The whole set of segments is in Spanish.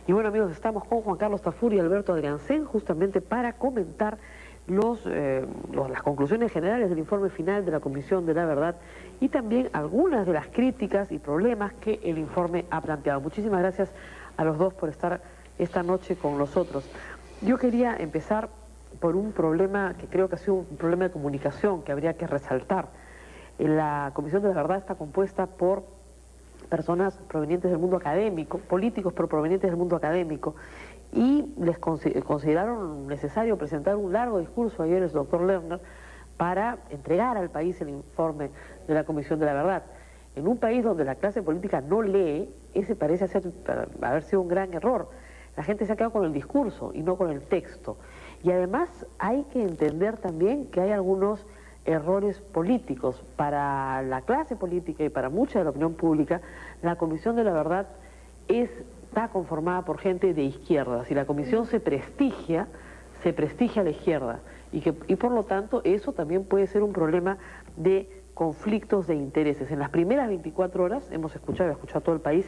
Y bueno, amigos, estamos con Juan Carlos Tafur y Alberto Adriancén justamente para comentar las conclusiones generales del informe final de la Comisión de la Verdad y también algunas de las críticas y problemas que el informe ha planteado. Muchísimas gracias a los dos por estar esta noche con nosotros. Yo quería empezar por un problema que creo que ha sido un problema de comunicación que habría que resaltar. La Comisión de la Verdad está compuesta por personas provenientes del mundo académico, políticos pero provenientes del mundo académico, y les consideraron necesario presentar un largo discurso ayer el doctor Lerner para entregar al país el informe de la Comisión de la Verdad. En un país donde la clase política no lee, ese parece haber sido un gran error. La gente se ha quedado con el discurso y no con el texto. Y además hay que entender también que hay algunos errores políticos. Para la clase política y para mucha de la opinión pública, la Comisión de la Verdad está conformada por gente de izquierda. Si la comisión se prestigia a la izquierda. Y por lo tanto, eso también puede ser un problema de conflictos de intereses. En las primeras 24 horas hemos escuchado a todo el país,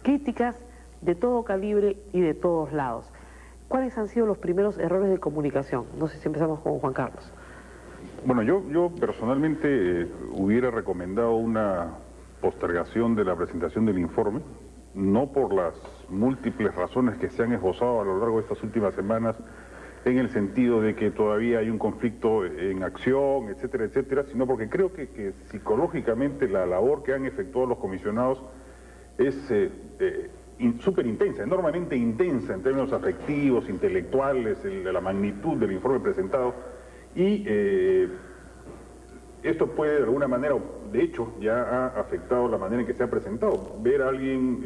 críticas de todo calibre y de todos lados. ¿Cuáles han sido los primeros errores de comunicación? No sé si empezamos con Juan Carlos. Bueno, yo personalmente hubiera recomendado una postergación de la presentación del informe, no por las múltiples razones que se han esbozado a lo largo de estas últimas semanas, en el sentido de que todavía hay un conflicto en acción, etcétera, etcétera, sino porque creo que psicológicamente la labor que han efectuado los comisionados es súper intensa, enormemente intensa en términos afectivos, intelectuales, la magnitud del informe presentado, y esto puede de alguna manera, de hecho ya ha afectado la manera en que se ha presentado. Ver a alguien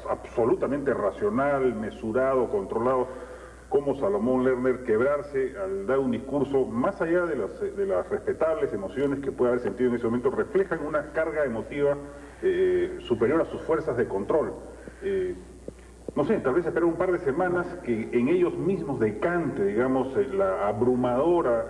absolutamente racional, mesurado, controlado, como Salomón Lerner, quebrarse al dar un discurso, más allá de las respetables emociones que puede haber sentido en ese momento, reflejan una carga emotiva superior a sus fuerzas de control. No sé, tal vez esperar un par de semanas que en ellos mismos decante, digamos, la abrumadora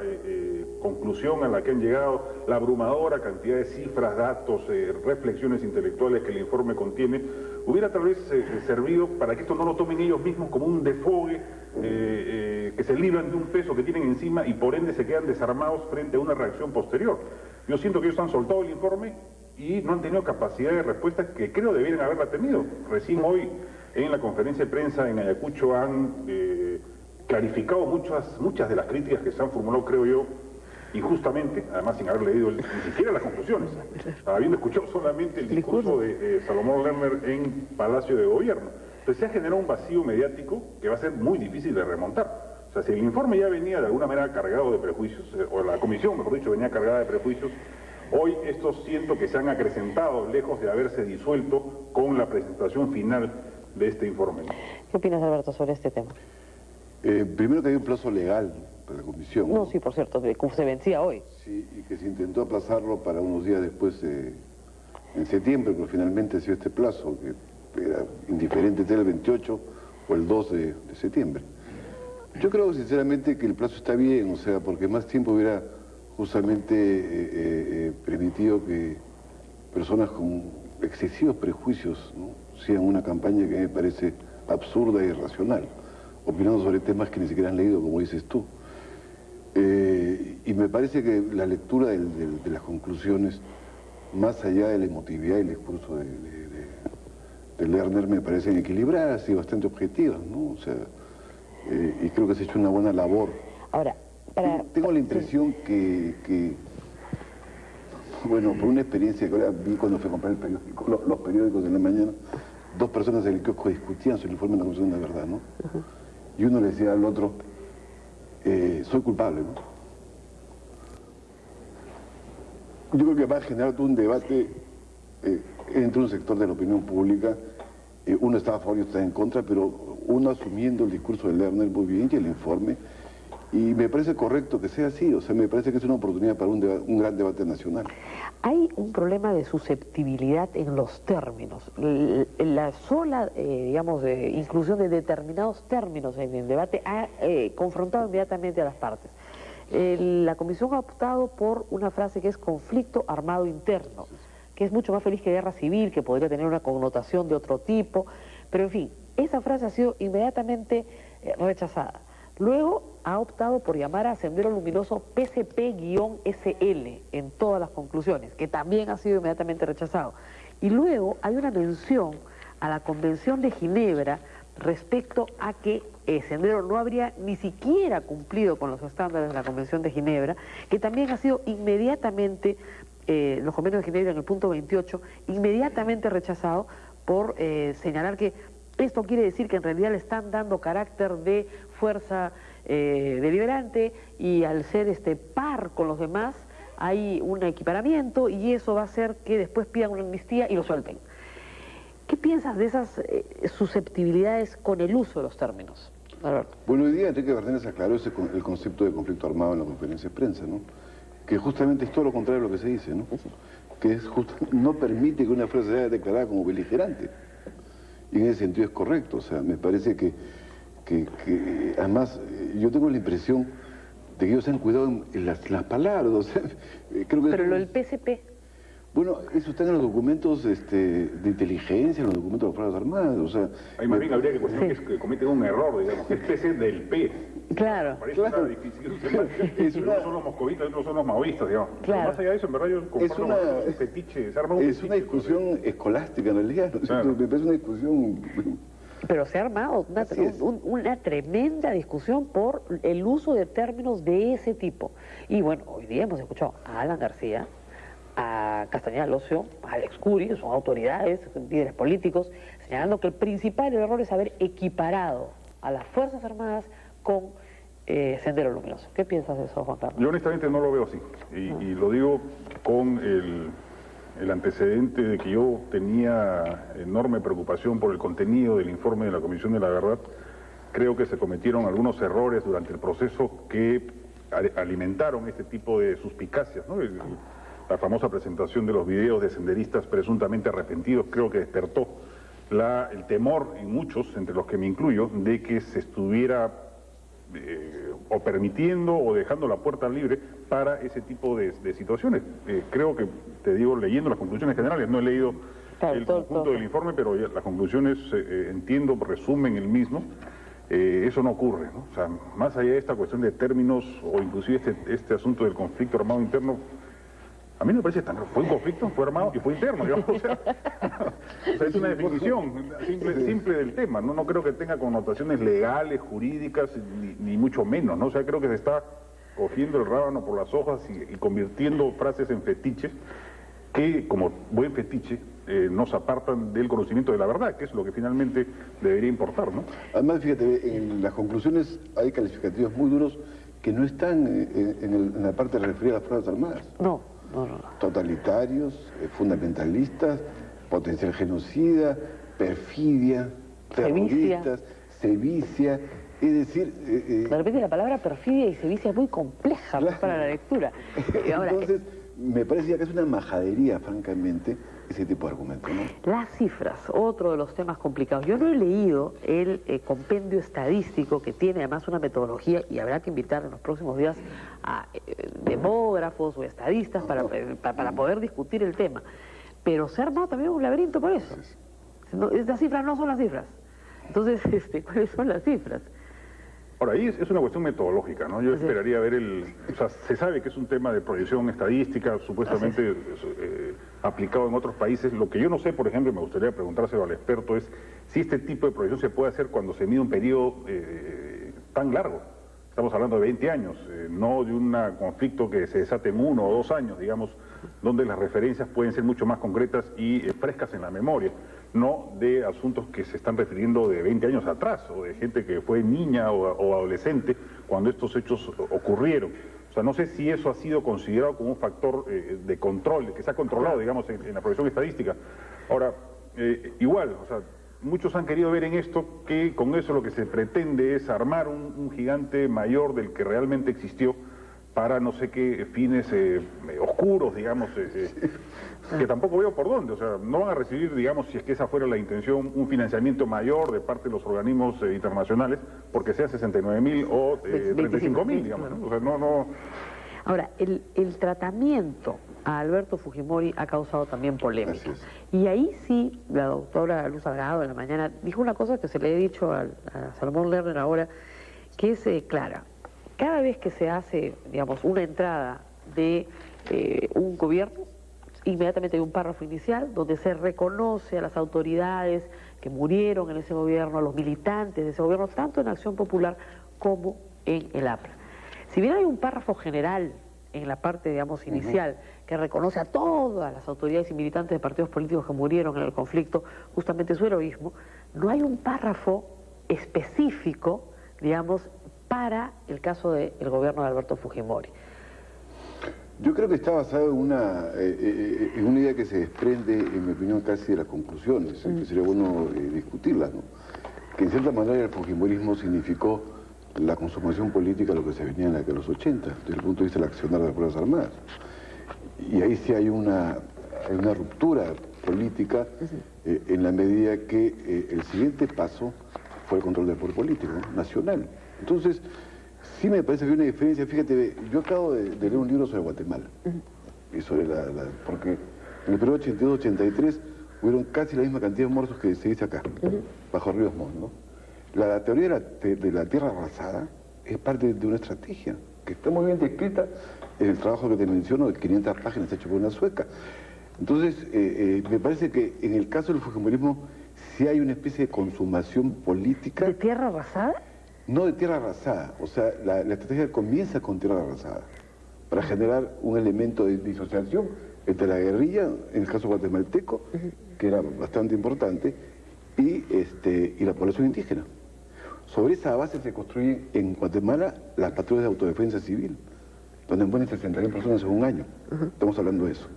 conclusión a la que han llegado, la abrumadora cantidad de cifras, datos, reflexiones intelectuales que el informe contiene, hubiera tal vez servido para que esto no lo tomen ellos mismos como un desfogue, que se libran de un peso que tienen encima y por ende se quedan desarmados frente a una reacción posterior. Yo siento que ellos han soltado el informe y no han tenido capacidad de respuesta que creo debieran haberla tenido. Recién hoy, en la conferencia de prensa en Ayacucho, han clarificado muchas de las críticas que se han formulado, creo yo, injustamente, además sin haber leído ni siquiera las conclusiones, habiendo escuchado solamente el discurso de Salomón Lerner en Palacio de Gobierno. Entonces se ha generado un vacío mediático que va a ser muy difícil de remontar. O sea, si el informe ya venía de alguna manera cargado de prejuicios, o la comisión, mejor dicho, venía cargada de prejuicios, hoy estos siento que se han acrecentado, lejos de haberse disuelto con la presentación final de este informe. ¿Qué opinas, Alberto, sobre este tema? Primero que hay un plazo legal para la comisión. No, sí, por cierto, se vencía hoy. Sí, y que se intentó aplazarlo para unos días después, en septiembre, pero finalmente se dio este plazo, que era indiferente entre el 28 o el 2 de septiembre. Yo creo sinceramente que el plazo está bien, o sea, porque más tiempo hubiera justamente permitido que personas con excesivos prejuicios, ¿no?, sigan una campaña que me parece absurda e irracional, opinando sobre temas que ni siquiera han leído, como dices tú. Y me parece que la lectura de las conclusiones, más allá de la emotividad y el discurso de Lerner, me parecen equilibradas y bastante objetivas, ¿no? O sea, y creo que se ha hecho una buena labor. Ahora, tengo la impresión que, bueno, por una experiencia que ahora vi cuando fui a comprar el periódico, los periódicos en la mañana, dos personas en el kiosco discutían sobre el informe de la Comisión de la Verdad, ¿no? Y uno le decía al otro, soy culpable, ¿no? Yo creo que va a generar todo un debate entre un sector de la opinión pública. Uno está a favor y otro está en contra, pero uno asumiendo el discurso de Lerner muy bien y el informe, y me parece correcto que sea así. O sea, me parece que es una oportunidad para un gran debate nacional. Hay un problema de susceptibilidad en los términos. La sola, digamos, inclusión de determinados términos en el debate ha confrontado inmediatamente a las partes. La comisión ha optado por una frase que es conflicto armado interno, que es mucho más feliz que guerra civil, que podría tener una connotación de otro tipo, pero en fin, esa frase ha sido inmediatamente rechazada. Luego ha optado por llamar a Sendero Luminoso PCP-SL en todas las conclusiones, que también ha sido inmediatamente rechazado. Y luego hay una mención a la Convención de Ginebra respecto a que Sendero no habría ni siquiera cumplido con los estándares de la Convención de Ginebra, que también ha sido inmediatamente, los convenios de Ginebra en el punto 28, inmediatamente rechazado por señalar que esto quiere decir que en realidad le están dando carácter de fuerza deliberante y al ser par con los demás hay un equiparamiento y eso va a hacer que después pidan una amnistía y lo suelten. ¿Qué piensas de esas susceptibilidades con el uso de los términos, Alberto? Bueno, hoy día Enrique Bernéndez aclaró el concepto de conflicto armado en la conferencia de prensa, ¿no? Que justamente es todo lo contrario de lo que se dice, ¿no? Que es no permite que una fuerza sea declarada como beligerante. Y en ese sentido es correcto, o sea, me parece que además yo tengo la impresión de que ellos se han cuidado en las palabras, o sea, creo que... Pero lo del PCP... Bueno, eso está en los documentos de inteligencia, en los documentos de las Fuerzas Armadas, o sea... Ahí más bien habría que cuestionar que cometen un error, digamos, es PC del P. Claro. Parece claro. una difícil. Unos son los moscovitas y otros son los maoístas, digamos. Claro. Pero más allá de eso, en verdad, yo comparto un fetiche, se arma un es fetiche, una discusión escolástica, en realidad, ¿no? Claro. Me parece una discusión... Pero se ha armado una tremenda discusión por el uso de términos de ese tipo. Y bueno, hoy día hemos escuchado a Alan García, a Castañeda Locio, a Alex Curi, son autoridades, líderes políticos, señalando que el principal error es haber equiparado a las Fuerzas Armadas con Sendero Luminoso. ¿Qué piensas de eso, Juan Carlos? Yo honestamente no lo veo así. Y lo digo con el antecedente de que yo tenía enorme preocupación por el contenido del informe de la Comisión de la Verdad. Creo que se cometieron algunos errores durante el proceso que alimentaron este tipo de suspicacias, ¿no? La famosa presentación de los videos de senderistas presuntamente arrepentidos creo que despertó el temor en muchos, entre los que me incluyo, de que se estuviera o permitiendo o dejando la puerta libre para ese tipo de situaciones. Creo que, te digo, leyendo las conclusiones generales, no he leído el conjunto del informe, pero ya las conclusiones, entiendo, resumen el mismo. Eso no ocurre, ¿no? O sea, más allá de esta cuestión de términos o inclusive este asunto del conflicto armado interno, a mí me parece tan... Fue un conflicto, fue armado y fue interno, digamos, o sea, es una definición simple del tema, ¿no? No creo que tenga connotaciones legales, jurídicas, ni mucho menos, ¿no? O sea, creo que se está cogiendo el rábano por las hojas y convirtiendo frases en fetiches que, como buen fetiche, nos apartan del conocimiento de la verdad, que es lo que finalmente debería importar, ¿no? Además, fíjate, en las conclusiones hay calificativos muy duros que no están en la parte referida a las Fuerzas Armadas. No. Totalitarios, fundamentalistas, potencial genocida, perfidia, terroristas, sevicia, es decir... de repente la palabra perfidia y sevicia es muy compleja, claro, para la lectura. Ahora, entonces, me parece ya que es una majadería, francamente, ese tipo de argumentos, ¿no? Las cifras, otro de los temas complicados. Yo no he leído el compendio estadístico que tiene además una metodología y habrá que invitar en los próximos días a demógrafos o estadistas para poder discutir el tema. Pero se ha armado también un laberinto por eso. No, estas cifras no son las cifras. Entonces, ¿cuáles son las cifras? Ahora, ahí es una cuestión metodológica, ¿no? Yo esperaría ver o sea, se sabe que es un tema de proyección estadística, supuestamente aplicado en otros países. Lo que yo no sé, por ejemplo, me gustaría preguntárselo al experto, es si este tipo de proyección se puede hacer cuando se mide un periodo tan largo. Estamos hablando de 20 años, no de un conflicto que se desate en 1 o 2 años, digamos, donde las referencias pueden ser mucho más concretas y frescas en la memoria, no de asuntos que se están refiriendo de 20 años atrás, o de gente que fue niña o adolescente cuando estos hechos ocurrieron. O sea, no sé si eso ha sido considerado como un factor de control, que se ha controlado, digamos, en la proyección estadística. Ahora, igual, o sea, muchos han querido ver en esto que con eso lo que se pretende es armar un gigante mayor del que realmente existió para no sé qué fines oscuros, digamos, que tampoco veo por dónde. O sea, no van a recibir, digamos, si es que esa fuera la intención, un financiamiento mayor de parte de los organismos internacionales, porque sea 69.000 o 35.000, digamos, ¿no? O sea, no... Ahora, el tratamiento a Alberto Fujimori ha causado también polémica. Y ahí sí, la doctora Luz Salgado en la mañana dijo una cosa que se le he dicho a Salomón Lerner ahora, que es clara. Cada vez que se hace, digamos, una entrada de un gobierno, inmediatamente hay un párrafo inicial donde se reconoce a las autoridades que murieron en ese gobierno, a los militantes de ese gobierno, tanto en Acción Popular como en el APRA. Si bien hay un párrafo general en la parte, digamos, inicial, que reconoce a todas las autoridades y militantes de partidos políticos que murieron en el conflicto, justamente su heroísmo, no hay un párrafo específico, digamos, para el caso del gobierno de Alberto Fujimori. Yo creo que está basado en una idea que se desprende, en mi opinión, casi de las conclusiones, que sería bueno discutirlas, ¿no? Que en cierta manera el fujimorismo significó la consumación política de lo que se venía en los 80, desde el punto de vista del accionar de las Fuerzas Armadas. Y ahí sí hay una ruptura política en la medida que el siguiente paso fue el control del poder político, ¿no? Nacional. Entonces, sí me parece que hay una diferencia. Fíjate, yo acabo de leer un libro sobre Guatemala, y sobre porque en el periodo 82-83 hubieron casi la misma cantidad de muertos que se dice acá, bajo Ríos Montt, ¿no? La teoría de la tierra arrasada es parte de una estrategia que está muy bien descrita en el trabajo que te menciono de 500 páginas hecho por una sueca. Entonces, me parece que en el caso del fujimorismo sí hay una especie de consumación política. ¿De tierra arrasada? No de tierra arrasada, o sea, la estrategia comienza con tierra arrasada para generar un elemento de disociación entre la guerrilla, en el caso guatemalteco, que era bastante importante, y la población indígena. Sobre esa base se construyen en Guatemala las patrullas de autodefensa civil, donde mueren 60.000 personas en un año. Estamos hablando de eso.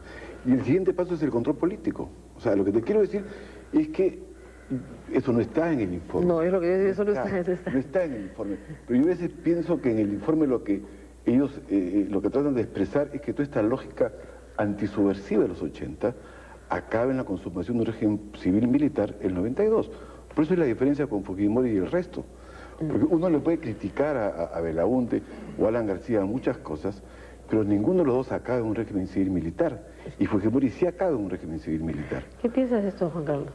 Y el siguiente paso es el control político. O sea, lo que te quiero decir es que eso no está en el informe. No, es lo que eso no está. No está en el informe. Pero yo a veces pienso que en el informe lo que ellos lo que tratan de expresar es que toda esta lógica antisubversiva de los 80 acaba en la consumación de un régimen civil-militar el 92. Por eso es la diferencia con Fujimori y el resto. Porque uno le puede criticar a Belaunte o a Alan García muchas cosas, pero ninguno de los dos acaba en un régimen civil-militar. Y Fujimori sí acaba en un régimen civil-militar. ¿Qué piensas de esto, Juan Carlos?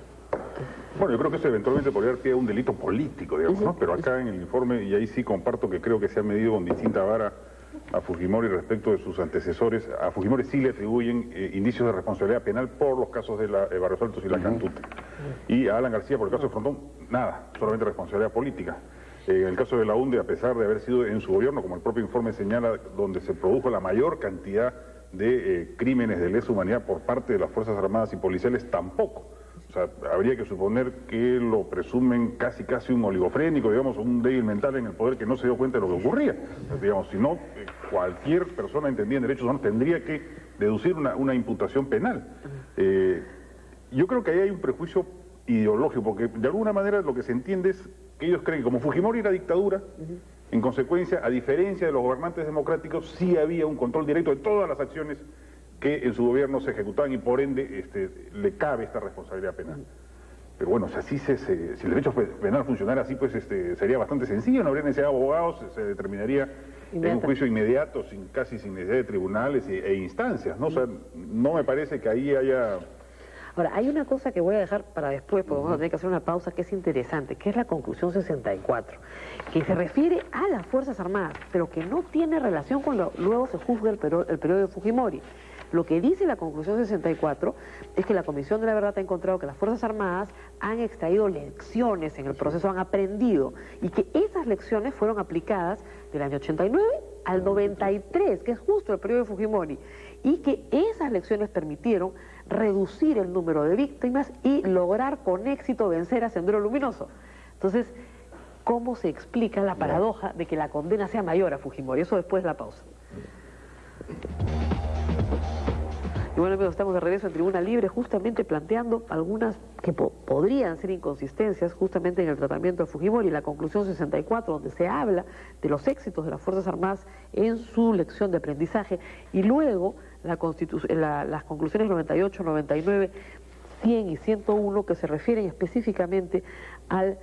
Bueno, yo creo que eso eventualmente podría dar pie a un delito político, digamos, ¿no? Pero acá en el informe, y ahí sí comparto que creo que se ha medido con distinta vara a Fujimori respecto de sus antecesores. A Fujimori sí le atribuyen indicios de responsabilidad penal por los casos de Barrios Altos y la Cantute. Y a Alan García, por el caso de Frontón, nada, solamente responsabilidad política. En el caso de la UNDE, a pesar de haber sido en su gobierno, como el propio informe señala, donde se produjo la mayor cantidad de crímenes de lesa humanidad por parte de las Fuerzas Armadas y policiales, tampoco. O sea, habría que suponer que lo presumen casi un oligofrénico, digamos, un débil mental en el poder que no se dio cuenta de lo que ocurría. Digamos, si no, cualquier persona entendida en derechos humanos tendría que deducir una imputación penal. Yo creo que ahí hay un prejuicio ideológico, porque de alguna manera lo que se entiende es que ellos creen que como Fujimori era dictadura, en consecuencia, a diferencia de los gobernantes democráticos, sí había un control directo de todas las acciones que en su gobierno se ejecutaban y por ende le cabe esta responsabilidad penal. Pero bueno, o sea, si el derecho penal funcionara así, pues sería bastante sencillo, no habría necesidad de abogados, se determinaría en un juicio inmediato, casi sin necesidad de tribunales e instancias, ¿no? O sea, no me parece que ahí haya... Ahora, hay una cosa que voy a dejar para después, porque vamos a tener que hacer una pausa, que es interesante, que es la conclusión 64, que se refiere a las Fuerzas Armadas, pero que no tiene relación con luego se juzga el periodo de Fujimori. Lo que dice la conclusión 64 es que la Comisión de la Verdad ha encontrado que las Fuerzas Armadas han extraído lecciones en el proceso, han aprendido, y que esas lecciones fueron aplicadas del año 89 al 93, que es justo el periodo de Fujimori, y que esas lecciones permitieron reducir el número de víctimas y lograr con éxito vencer a Sendero Luminoso. Entonces, ¿cómo se explica la paradoja de que la condena sea mayor a Fujimori? Eso después de la pausa. Y bueno, amigos, estamos de regreso en Tribuna Libre, justamente planteando algunas que podrían ser inconsistencias justamente en el tratamiento de Fujimori. La conclusión 64, donde se habla de los éxitos de las Fuerzas Armadas en su lección de aprendizaje, y luego las conclusiones 98, 99, 100 y 101, que se refieren específicamente al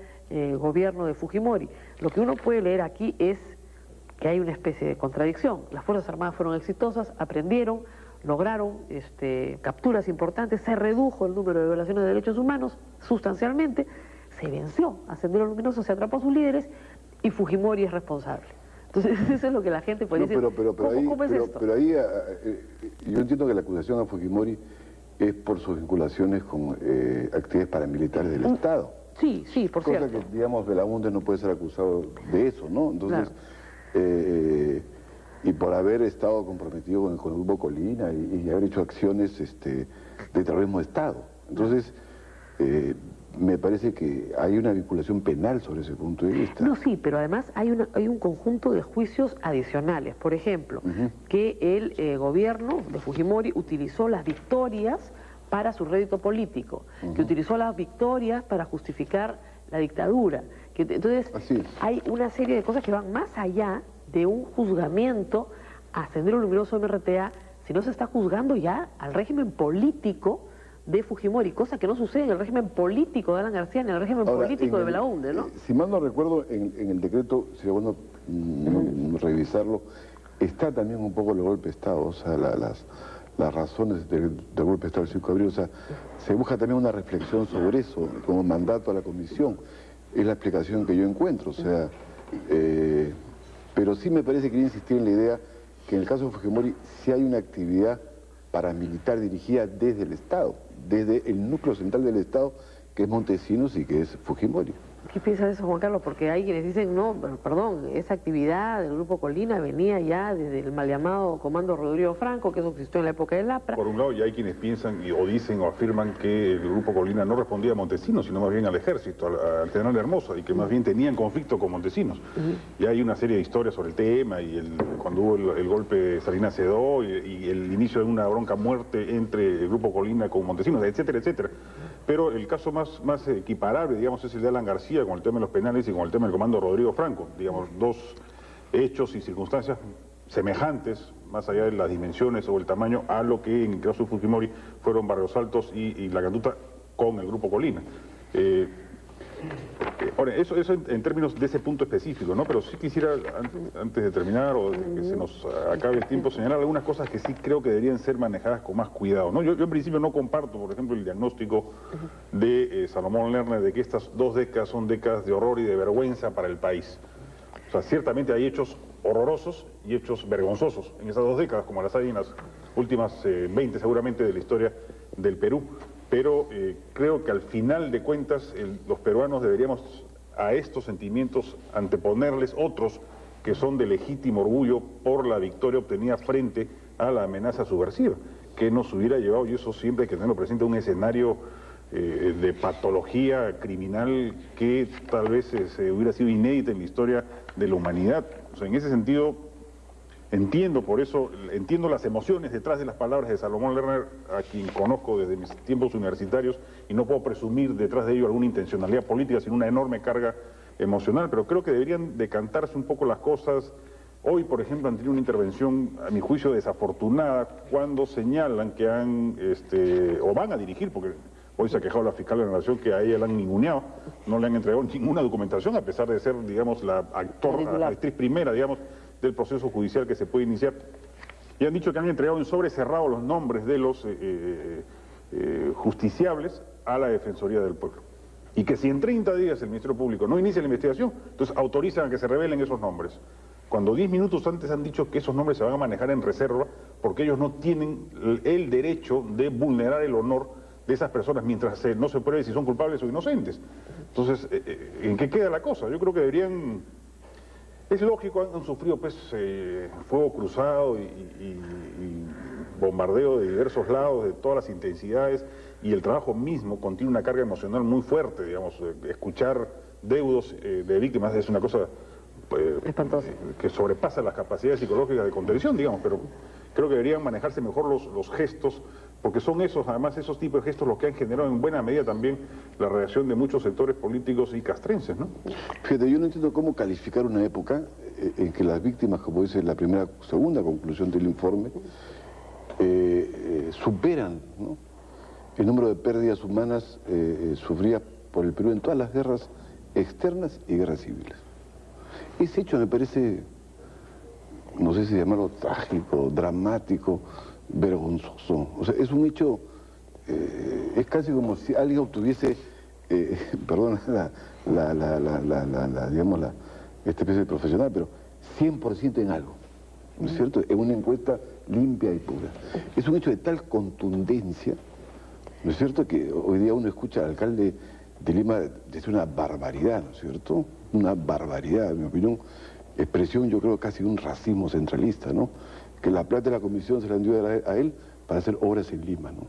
gobierno de Fujimori. Lo que uno puede leer aquí es que hay una especie de contradicción. Las Fuerzas Armadas fueron exitosas, aprendieron, lograron capturas importantes, se redujo el número de violaciones de derechos humanos sustancialmente, se venció a Sendero Luminoso, se atrapó a sus líderes y Fujimori es responsable. Entonces eso es lo que la gente puede decir. ¿Cómo es esto? Pero ahí yo entiendo que la acusación a Fujimori es por sus vinculaciones con actividades paramilitares del Estado. Sí, sí, por cierto. Cosa que, digamos, Belaúnde no puede ser acusado de eso, ¿no? Entonces, claro. Y por haber estado comprometido con el Grupo Colina y haber hecho acciones de terrorismo de Estado. Entonces, me parece que hay una vinculación penal sobre ese punto de vista. No, sí, pero además hay un conjunto de juicios adicionales. Por ejemplo, que el gobierno de Fujimori utilizó las victorias para su rédito político, que utilizó las victorias para justificar la dictadura. Entonces, hay una serie de cosas que van más allá de un juzgamiento a Sendero Luminoso MRTA, si no se está juzgando ya al régimen político de Fujimori, cosa que no sucede en el régimen político de Alan García, ni en el régimen político de Belaúnde, ¿no? Si mal no recuerdo, en el decreto, sería bueno revisarlo, está también un poco el golpe de Estado, o sea, las razones del golpe de Estado del 5 de abril, o sea, se busca también una reflexión sobre eso, como mandato a la comisión, es la explicación que yo encuentro, o sea, pero sí me parece que quería insistir en la idea que en el caso de Fujimori sí hay una actividad paramilitar dirigida desde el Estado, desde el núcleo central del Estado, que es Montesinos y que es Fujimori. ¿Qué piensas de eso, Juan Carlos? Porque hay quienes dicen, no, perdón, esa actividad del Grupo Colina venía ya desde el mal llamado Comando Rodrigo Franco, que eso existió en la época del APRA. Por un lado, y hay quienes piensan, o dicen, o afirman que el Grupo Colina no respondía a Montesinos, sino más bien al ejército, al general Hermosa, y que más bien tenían conflicto con Montesinos. Y hay una serie de historias sobre el tema, y cuando hubo el golpe de Salinas Sedó, y el inicio de una bronca muerte entre el Grupo Colina con Montesinos, etcétera, etcétera. Pero el caso más equiparable, digamos, es el de Alan García con el tema de los penales y con el tema del Comando Rodrigo Franco. Digamos, dos hechos y circunstancias semejantes, más allá de las dimensiones o el tamaño, a lo que en el caso de Fujimori fueron Barrios Altos y La Cantuta con el Grupo Colina. Ahora, eso en términos de ese punto específico, ¿no? Pero sí quisiera, antes de terminar o de que se nos acabe el tiempo, señalar algunas cosas que sí creo que deberían ser manejadas con más cuidado, ¿no? Yo en principio no comparto, por ejemplo, el diagnóstico de Salomón Lerner de que estas 2 décadas son décadas de horror y de vergüenza para el país. O sea, ciertamente hay hechos horrorosos y hechos vergonzosos en esas 2 décadas, como las hay en las últimas 20 seguramente de la historia del Perú. Pero creo que al final de cuentas los peruanos deberíamos a estos sentimientos anteponerles otros que son de legítimo orgullo por la victoria obtenida frente a la amenaza subversiva, que nos hubiera llevado, y eso siempre hay que tenerlo presente, un escenario de patología criminal que tal vez hubiera sido inédita en la historia de la humanidad. O sea, en ese sentido, entiendo las emociones detrás de las palabras de Salomón Lerner, a quien conozco desde mis tiempos universitarios, y no puedo presumir detrás de ello alguna intencionalidad política, sino una enorme carga emocional, pero creo que deberían decantarse un poco las cosas. Hoy, por ejemplo, han tenido una intervención, a mi juicio, desafortunada, cuando señalan que o van a dirigir, porque hoy se ha quejado la fiscal de la Nación que a ella la han ninguneado, no le han entregado ninguna documentación, a pesar de ser, digamos, la actriz primera, digamos, del proceso judicial que se puede iniciar. Y han dicho que han entregado en sobre cerrado los nombres de los justiciables a la Defensoría del Pueblo. Y que si en 30 días el Ministerio Público no inicia la investigación, entonces autorizan a que se revelen esos nombres. Cuando 10 minutos antes han dicho que esos nombres se van a manejar en reserva porque ellos no tienen el derecho de vulnerar el honor de esas personas mientras no se pruebe si son culpables o inocentes. Entonces, ¿en qué queda la cosa? Yo creo que deberían... Es lógico, han sufrido pues fuego cruzado y bombardeo de diversos lados, de todas las intensidades, y el trabajo mismo contiene una carga emocional muy fuerte, digamos, escuchar deudos de víctimas es una cosa que sobrepasa las capacidades psicológicas de contención, digamos, pero creo que deberían manejarse mejor los gestos, porque son además esos tipos de gestos los que han generado en buena medida también la reacción de muchos sectores políticos y castrenses, ¿no? Fíjate, yo no entiendo cómo calificar una época en que las víctimas, como dice la segunda conclusión del informe, superan, ¿no?, el número de pérdidas humanas sufridas por el Perú en todas las guerras externas y guerras civiles. Ese hecho me parece, no sé si llamarlo trágico, dramático, vergonzoso. O sea, es un hecho, es casi como si alguien obtuviese, perdón, digamos, esta especie de profesional, pero 100% en algo, ¿no es cierto? En una encuesta limpia y pura. Es un hecho de tal contundencia, ¿no es cierto?, que hoy día uno escucha al alcalde de Lima decir una barbaridad, ¿no es cierto? Una barbaridad, en mi opinión, expresión yo creo casi de un racismo centralista, ¿no? Que la plata de la comisión se la han dio a él para hacer obras en Lima, ¿no?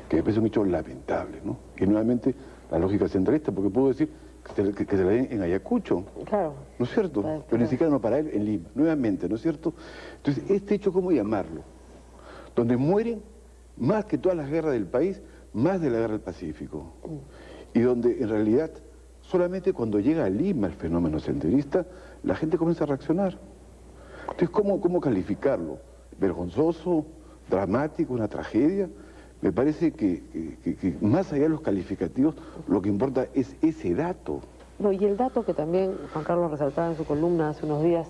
Que me parece un hecho lamentable, ¿no? Que nuevamente la lógica centralista, porque puedo decir que se la den en Ayacucho, claro, ¿no es cierto? claro. Pero ni siquiera no para él en Lima, nuevamente, ¿no es cierto? Entonces, este hecho, ¿cómo llamarlo? Donde mueren más que todas las guerras del país, más de la guerra del Pacífico. Y donde en realidad solamente cuando llega a Lima el fenómeno senderista, la gente comienza a reaccionar. Entonces, ¿cómo calificarlo? ¿Vergonzoso? ¿Dramático? ¿Una tragedia? Me parece que más allá de los calificativos, lo que importa es ese dato. No, y el dato que también Juan Carlos resaltaba en su columna hace unos días,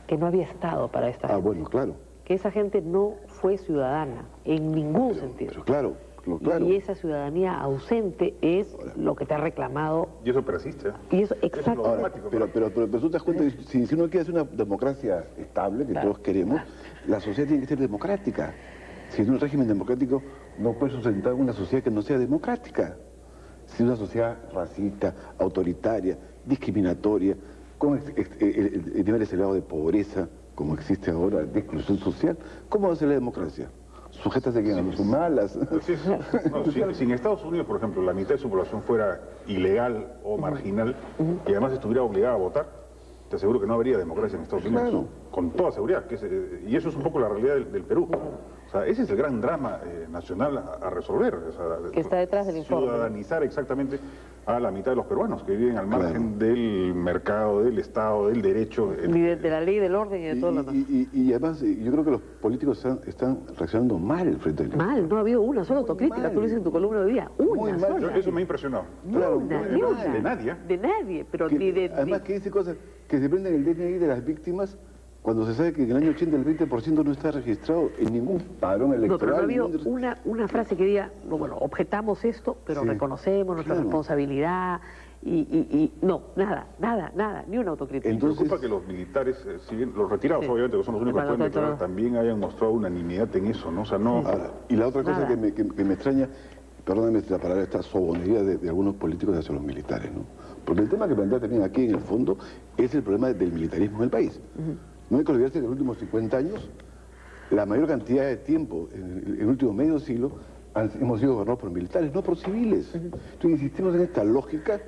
que no había estado para esta gente. Bueno, claro. Que esa gente no fue ciudadana, en ningún sentido. Pero claro. Y esa ciudadanía ausente es lo que te ha reclamado. Y eso persiste. Y eso, exacto. Ahora, pero tú te das cuenta que si uno quiere hacer una democracia estable, que todos queremos, la sociedad tiene que ser democrática. Si es un régimen democrático, no puede sustentar una sociedad que no sea democrática. Si es una sociedad racista, autoritaria, discriminatoria, con niveles elevados de pobreza, como existe ahora, de exclusión social, ¿cómo va a ser la democracia? Sujetas a sus malas. Si en Estados Unidos, por ejemplo, la mitad de su población fuera ilegal o marginal y además estuviera obligada a votar, te aseguro que no habría democracia en Estados Unidos. Claro. Con toda seguridad. Y eso es un poco la realidad del Perú. O sea, ese es el gran drama nacional a resolver. O sea, que está detrás del informe. Ciudadanizar exactamente a la mitad de los peruanos que viven al margen del mercado, del Estado, del derecho. Y de la ley, del orden y de todo lo demás. Y además, yo creo que los políticos están reaccionando mal frente a él. Mal, no ha habido una sola autocrítica, tú lo dices en tu columna de hoy día. Una sola. Eso me ha impresionado. Claro, De nadie. De nadie, pero ni de... Además que dice cosas que se prenden el DNI de las víctimas cuando se sabe que en el año 80 el 20% no está registrado en ningún padrón electoral. No, pero no ha habido una frase que diga, bueno, objetamos esto, pero sí, reconocemos nuestra responsabilidad no, nada, ni una autocrítica. Entonces, preocupa que los militares, si bien los retirados obviamente, que son los únicos que pueden declarar, también hayan mostrado unanimidad en eso, ¿no? O sea, no... Ahora, y la otra cosa que me extraña, perdóname la palabra, esta sobonería de algunos políticos hacia los militares, ¿no? Porque el tema que plantea también aquí en el fondo es el problema del militarismo en el país. No hay que olvidarse que en los últimos 50 años, la mayor cantidad de tiempo, en el último medio siglo, hemos sido gobernados por militares, no por civiles. Entonces insistimos en esta lógica.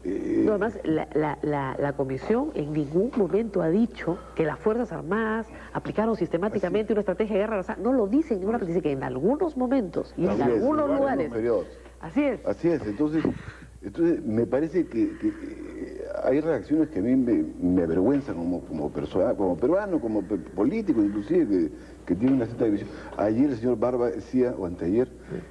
No, además, la comisión en ningún momento ha dicho que las Fuerzas Armadas aplicaron sistemáticamente una estrategia de guerra. O sea, no lo dice en ninguna parte, dice que en algunos momentos y en algunos lugares. Así es. Así es, entonces me parece que hay reacciones que a mí me avergüenzan como persona, como peruano, como político inclusive, que tiene una cierta división. Ayer el señor Barba decía, o anteayer,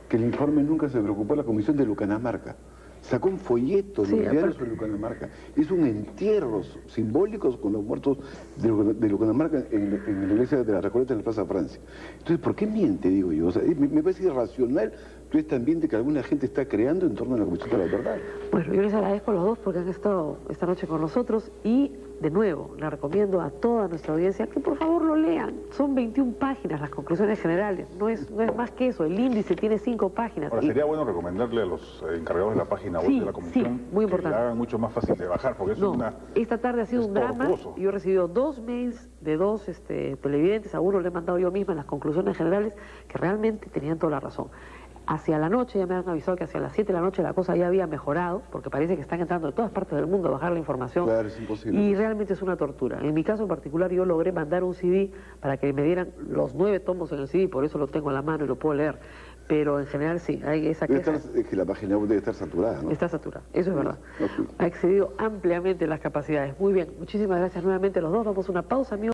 que el informe nunca se preocupó de la comisión de Lucanamarca. Sacó un folleto en los diarios sobre Lucanamarca. Hizo un entierro simbólico con los muertos de Lucanamarca en la iglesia de la Recoleta en la Plaza Francia. Entonces, ¿por qué miente, digo yo? O sea, me parece irracional todo este ambiente que alguna gente está creando en torno a la Comisión de la Verdad. Bueno, yo les agradezco a los dos porque han estado esta noche con nosotros y, de nuevo, le recomiendo a toda nuestra audiencia que por favor lo lean. Son 21 páginas las conclusiones generales, no es más que eso. El índice tiene 5 páginas. Ahora, sería bueno recomendarle a los encargados de la página web de la comisión muy importante, que la hagan mucho más fácil de bajar, porque esta tarde ha sido un drama. Yo he recibido 2 mails de 2 televidentes, a uno le he mandado yo misma en las conclusiones generales, que realmente tenían toda la razón. Hacia la noche, ya me han avisado que hacia las 7 de la noche la cosa ya había mejorado, porque parece que están entrando de todas partes del mundo a bajar la información. Claro, es imposible. Y realmente es una tortura. En mi caso en particular, yo logré mandar un CD para que me dieran los 9 tomos en el CD, por eso lo tengo en la mano y lo puedo leer. Pero en general sí, hay esa queja. Es que la página web debe estar saturada, ¿no? Está saturada, eso es verdad. Ha excedido ampliamente las capacidades. Muy bien, muchísimas gracias nuevamente a los dos. Vamos a una pausa, amigos.